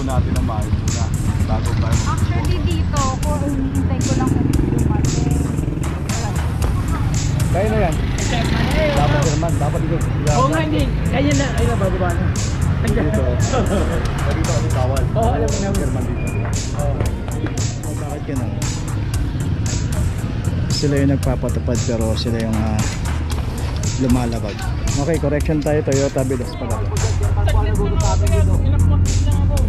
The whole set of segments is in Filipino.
natin ang maayos muna bago tayo. Actually dito, kung hinihintay ko lang kung dumating. Kaya na yan. Dapat German, dapat dito. Oo nga, hindi. Kaya na. Ayun na, bababa na. Dito. Dito kami bawal. Oo, alam mo na. German dito. Bakit ganun? Sila yung nagpapatupad pero sila yung lumalabag. Okay, correction tayo. Toyota Vilas pala.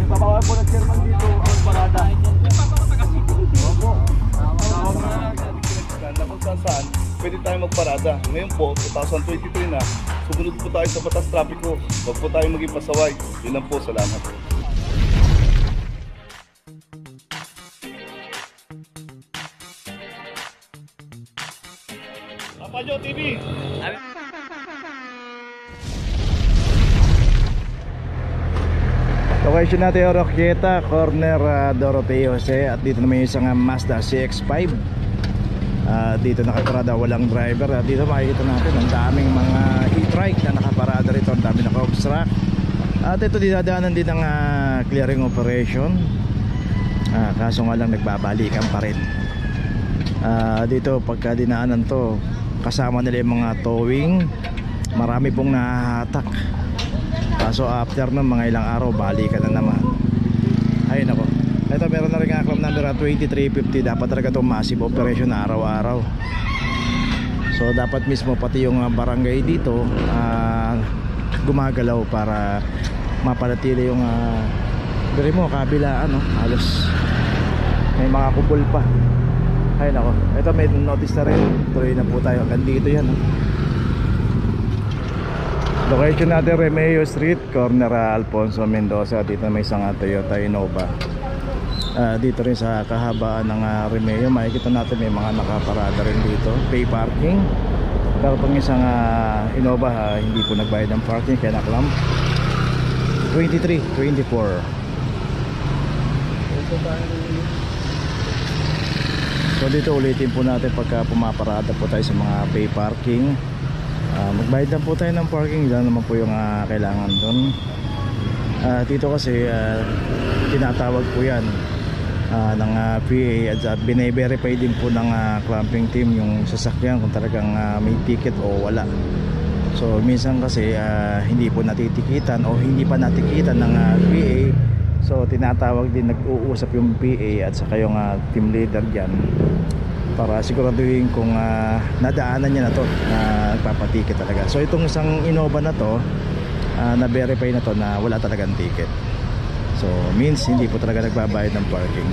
Babawal po ng German dito ang parada. Opo. Kung saan pwede tayo magparada. Ngayon po, 2023 na, sumunod po tayo sa batas trapiko. Huwag po tayo maging pasaway. Yun lang po, salamat. Papajo TV! Location natin yung Roqueta, corner Doroteo Jose. At dito naman yung isang Mazda CX-5. Dito nakaparada, walang driver. Dito makikita natin ang daming mga e-trike na nakaparada rito. Ang dami naka-obstruct. At ito dinadaanan din ng clearing operation. Kaso nga lang nagbabalikan pa rin. Dito pagka dinaanan to, kasama nila yung mga towing. Marami pong nahahatak. Kaso after ng mga ilang araw, balikan na naman. Ayun ako. Ito meron na rin aklam number 2350. Dapat talaga itong massive operation na araw-araw. So dapat mismo pati yung barangay dito gumagalaw para mapanatili yung beri mo kabilaan, no? Halos may mga kubol pa. Ayun ako. Ito may notice na rin. Tuloy na po tayo. Hanggang dito yan, no? Location natin Remeo Street, corner Alfonso Mendoza. Dito may isang Toyota Innova. Dito rin sa kahabaan ng Remeo, makikita natin may mga nakaparada rin dito, pay parking. Pero itong isang Innova hindi po nagbayad ng parking kaya naklam 23, 24. So dito ulitin po natin pagka pumaparada po tayo sa mga pay parking. Magbayad lang po tayo ng parking, lang naman po yung kailangan doon. Dito kasi tinatawag po yan ng PA at bine-verify din po ng clamping team yung sasakyan kung talagang may ticket o wala. So minsan kasi hindi po natitikitan o hindi pa natikitan ng PA. So tinatawag din, nag-uusap yung PA at saka yung team leader dyan para siguraduhin kung nadaanan niya na to na nagpapatikit talaga. So itong isang Innova na to na-verify na to na wala talagang ticket. So means hindi po talaga nagbabayad ng parking.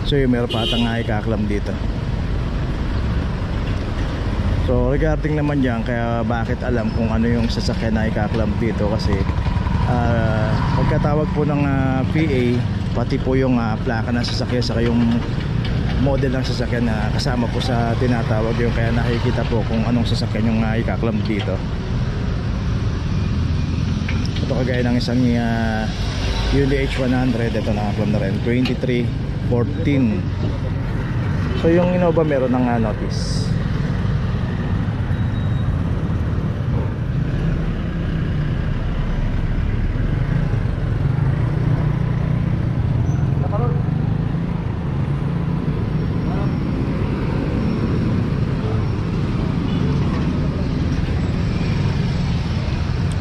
So yung meron pa atang ikaklam dito. So regarding naman dyan, kaya bakit alam kung ano yung sasakyan na ikaklam dito kasi pagkatawag po ng PA, pati po yung plaka ng sasakyan saka yung model ng sasakyan na kasama po sa tinatawag yung kaya nakikita po kung anong sasakyan yung ikaklam dito. Ito kagaya ng isang Hyundai H100, ito nakaklam na rin 2314. So yung Innova meron ng notice.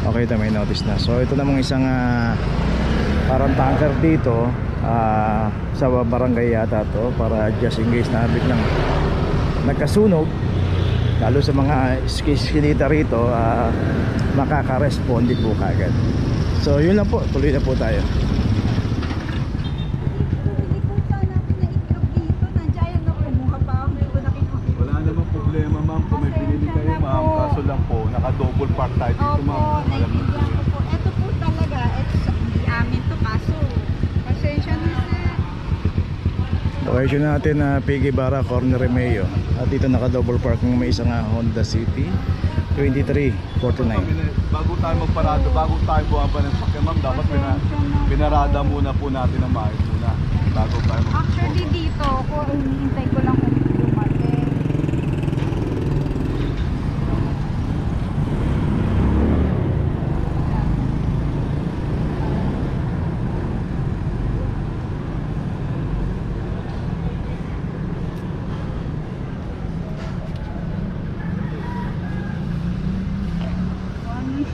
Okay, ito may notice na. So ito namang isang parang tanker dito sa barangay yata to, para just in case na biglang nagkasunog lalo sa mga skiskinita rito, makaka-responde po kagad. So yun lang po, tuloy na po tayo. Wala namang problema ma'am kung may binili kayo ma'am, kaso lang po naka-double park tayo dito ma'am. Naiintindihan ko po. Ito po talaga, hindi amin to kaso. Pasensya na sir. Location natin na Piggy Barra, corner Remeo. At dito naka-double parking may isang Honda City 2349. Bago tayo magparada, bago tayo buwaba ng sakyan ma'am, dapat pinarada muna po natin ang maayos muna bago tayo Actually dito, kung hinihintay ko lang kung dumating.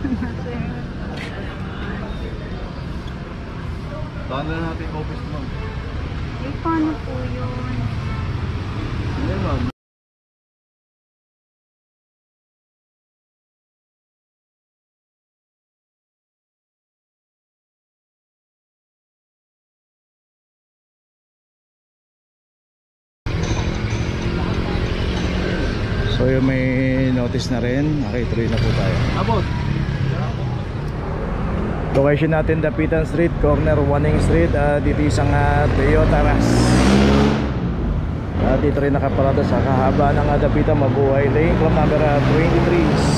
Saan na natin yung office mo? Eh, paano po yun? Hindi ma'am. So yung may notice na rin. Okay, tuloy na po tayo. Abot! Location natin Dapitan Street, corner Waning Street. Dito isang Toyota Rush. Dito rin nakaparada sa kahaba ng Dapitan Mabuhay Lane, club number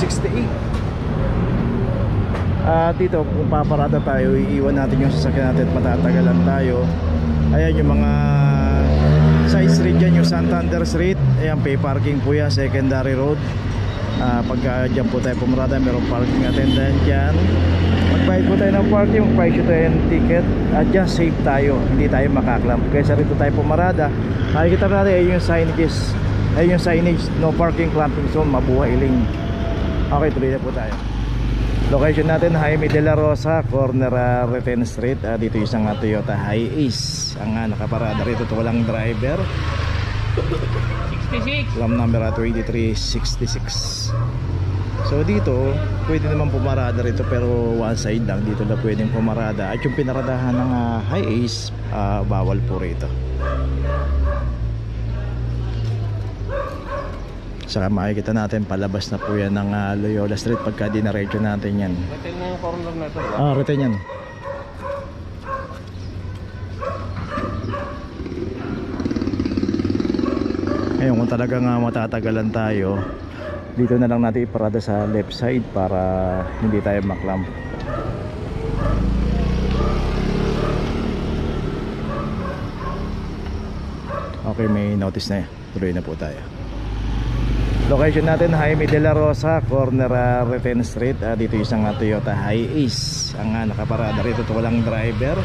2368. Dito kung paparada tayo, iiwan natin yung sasakyan natin at matatagalan tayo. Ayan yung mga side street dyan, yung Santander Street. Ayan, pay parking po yan, secondary road. Pagka dyan po tayo pumarada, mayroong parking attendant dyan. Magbayad po tayo ng parking, mag-price tayo ng ticket. At dyan safe tayo, hindi tayo makaklamp. Kaysa rito tayo pumarada, makikita natin ay yung signages, ay yung signage, no parking clamping zone, Mabuhay Lane. Okay, tuloy na po tayo. Location natin, Jaime de la Rosa, corner Reten Street. Dito yung isang Toyota Hiace. Ang nakaparada rito, ito walang driver. 66. Lam number 2366. So dito, pwede naman pumarada rito pero one side lang. Dito lang pwedeng pumarada. At yung pinaradahan ng Hiace, bawal po rito. Saka makikita natin palabas na po yan ng Loyola Street pagka dinaretso natin yan. Retain na yung corner na ito. Retain yan. Ngayon kung talagang matatagalan tayo, dito na lang natin iparada sa left side para hindi tayo maklamp. Okay, may notice na. Tuloy na po tayo. Location natin, Jaime de la Rosa, corner Reten Street. Dito yung isang Toyota Hiace. Ang nakaparada rito, ito walang driver.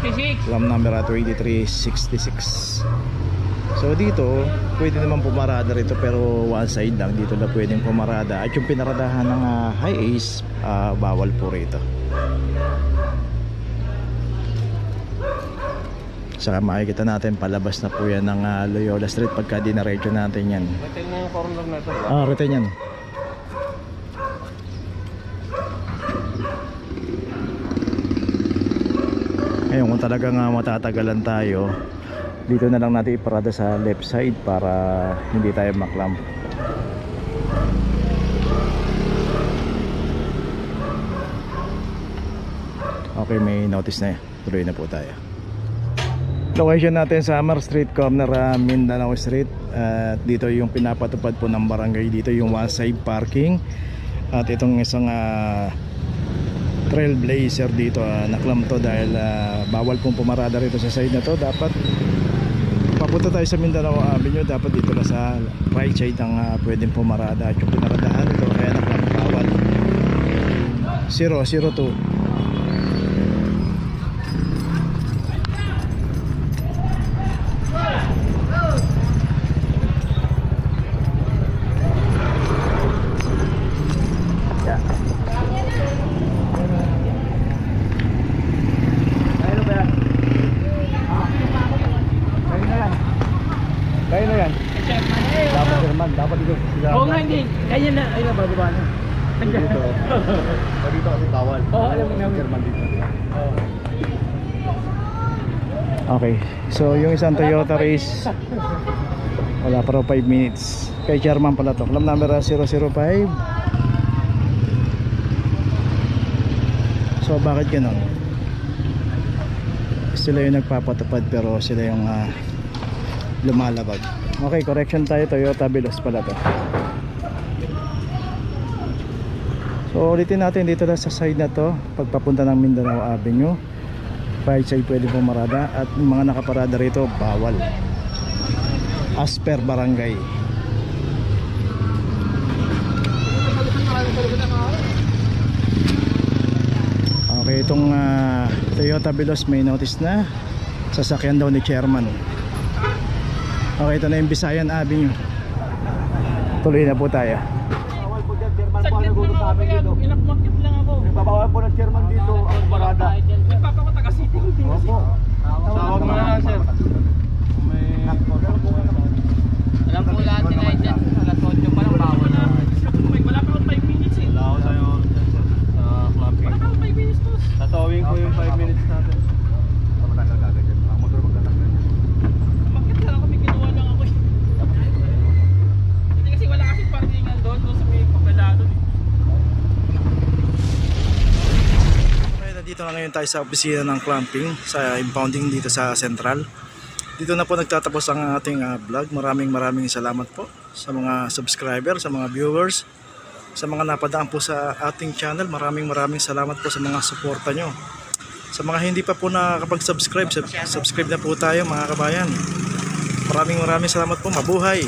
66. Lam number 2366. So dito, pwede naman pumarada rito pero one side lang. Dito lang pwedeng pumarada. At yung pinaradahan ng Hiace, bawal po rito. Saka makikita natin palabas na po yan ng Loyola Street pagka dinaretso natin yan. Retain na yung corner na ito. Retain yan. Ngayon kung talagang matatagalan tayo, dito na lang natin iparada sa left side para hindi tayo maklamp. Okay, may notice na. Tuloy na po tayo. Location natin sa Samar Street, corner Mindanao Street. At dito yung pinapatupad po ng barangay. Dito yung one side parking. At itong isang trailblazer dito, naklam to dahil bawal pong pumarada rito sa side na to. Dapat papunta tayo sa Mindanao Avenue, dapat dito na sa right side ang pwedeng pumarada. At yung pinaradahan ito kaya naklam bawal. 002. Kaya na yan. Dapat German, dapat dito sila. Oo nga, hindi. Kaya na. Ay, bababa na. Dito. Dito kasi bawal. Oo, alam mo naman. German dito. Okay, so yung isang Toyota Race, wala pa raw 5 minutes. Kay Chairman pala to. Club number 005. So bakit ganun? Sila yung nagpapatupad pero sila yung lumalabag. Okay, correction tayo. Toyota Veloz pala to. So ulitin natin dito na sa side na to. Pagpapunta ng Mindanao Avenue, right side pwede pumarada. At mga nakaparada rito, bawal. As per barangay. Okay, itong Toyota Veloz may notice na. Sasakyan daw ni Chairman. Okay, ito na yung Visayan Avenue. Tuloy na po tayo. Saglit naman. sa amin dito. Inakmakit lang ako. Nagpapawal po ng chairman dito ang parada. Nagpapa ko taga City Hall din kasi. Opo. Tawag mo na lang, sir. May... Alam po lahat nila yan dyan. Alas 8 pa lang bawal na. Wala pa akong 5 minutes eh. Wala ako sa'yo sa clubbing. Wala pa akong 5 minutes to. Tatawin ko yung 5 minutes natin. Bakit lang ako, may ginawa lang ako eh. Hindi kasi wala kasi parkingan doon sa may pagkalado eh. Okay, nandito na ngayon tayo sa opisina ng clamping sa impounding dito sa Central. Dito na po nagtatapos ang ating vlog. Maraming salamat po sa mga subscriber, sa mga viewers, sa mga napadaan po sa ating channel. Maraming salamat po sa mga suporta nyo. Sa mga hindi pa po nakakapag-subscribe, subscribe na po tayo mga kabayan. Maraming salamat po. Mabuhay!